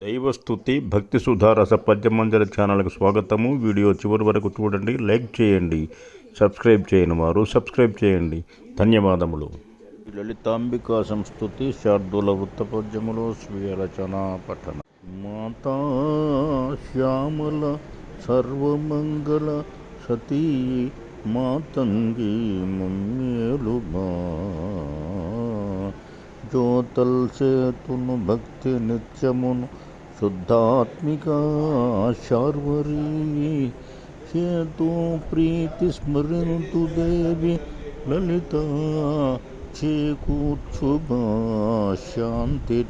దైవస్తుతి భక్తి సుధారస పద్యమంజరి ఛానల్కి స్వాగతము. వీడియో చివరి వరకు చూడండి, లైక్ చేయండి, సబ్స్క్రైబ్ చేయని వారు సబ్స్క్రైబ్ చేయండి. ధన్యవాదములు. లలితాంబికా సంస్తుతి శార్దూల వృత్తపద్యములో స్వీయ రచన పఠన. మాతా శ్యామల సర్వమంగళ సతీ మాతంగి మమ్మేలుమా జ్యోతల్ సేతును భక్తి నిత్యమును శుద్ధాత్మిక శార్వరీ చేతు ప్రీతి స్మరింతు దేవి లలిత చేకూర్చుభా శాంతి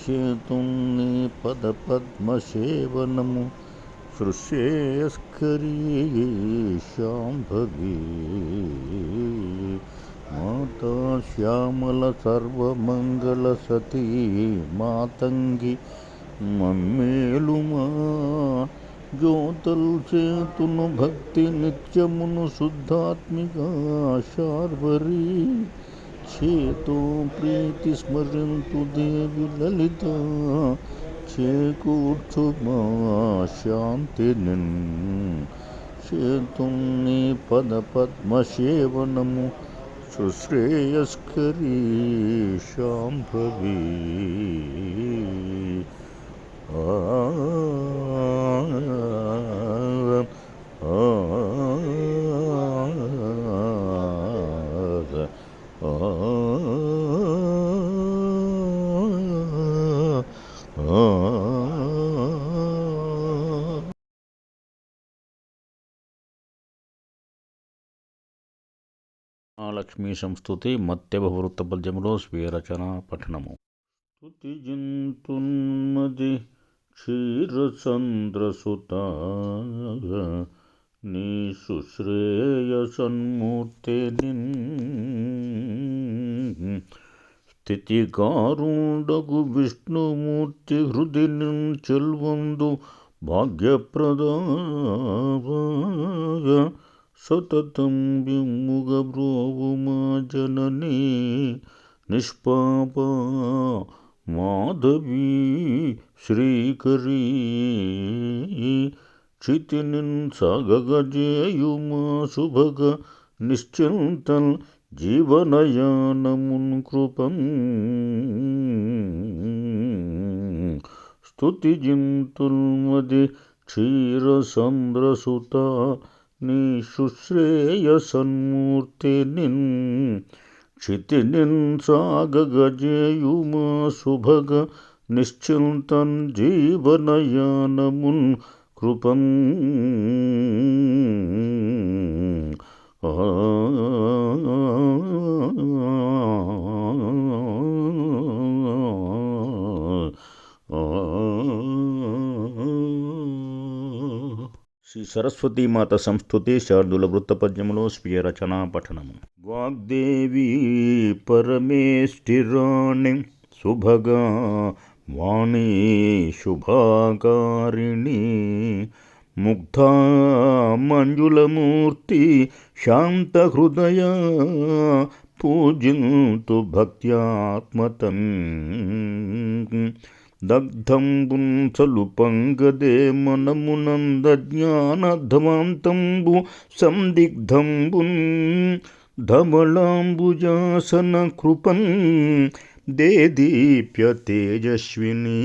చేతుని పద పద్మ సేవనము సృశ్రేయస్కరీ శాంభవి మాతా శ్యామల సర్వమంగళ సతీ మాతంగి మమ్మేలుమా జ్యోతల్ చేతును భక్తి నిత్యమును శుద్ధాత్మిక శార్వరీ చేతో ప్రీతి స్మరింతు దేవి లలిత చేకూర్చుమా శాంతి చేతుని పద పద్మ సేవనము సుశ్రేయస్కరీ శాంభవి. లక్ష్మీ సంస్తుతి మత్స్యవృత్త పద్యములో స్వీయ రచన పఠనము. స్తుతి జింతున్మది క్షీరచంద్రసుత నీ సుశ్రేయ సన్మూర్తి స్థితికారుండగు విష్ణుమూర్తి హృది చెల్వందు భాగ్యప్రదా సతతం విముగ బ్రోవుమా జననీ నిష్పాప మాధవీ శ్రీకరీ చితినిన్ సాగగజేయుమా శుభగ నిశ్చింతన్ జీవనయానమున్ కృపం స్తుతి జింతుల్మది క్షీరసంద్రసుత నీ సుశ్రేయ సన్మూర్తి క్షితినిన్ సాగగజేయుమా శుభగ నిశ్చింతన్ జీవనయానమున్ కృపం శ్రీ సరస్వతీమాత సంస్తుతి శార్దూల వృత్తపద్యములో స్వీయ రచన పఠనము. వాగ్దేవి పరమేష్ఠిరాణి శుభగా వాణి శుభాకారిణి ముగ్ధా మంజులమూర్తి శాంత హృదయ పూజింతు భక్త్యాత్మతం దగ్ధంబున్ సలుపంగదే మనమునంద జ్ఞానధ్వాంతంబు సందిగ్ధంబున్ ధవళాంబుజాసన కృపన్ దేదీప్య తేజస్వినీ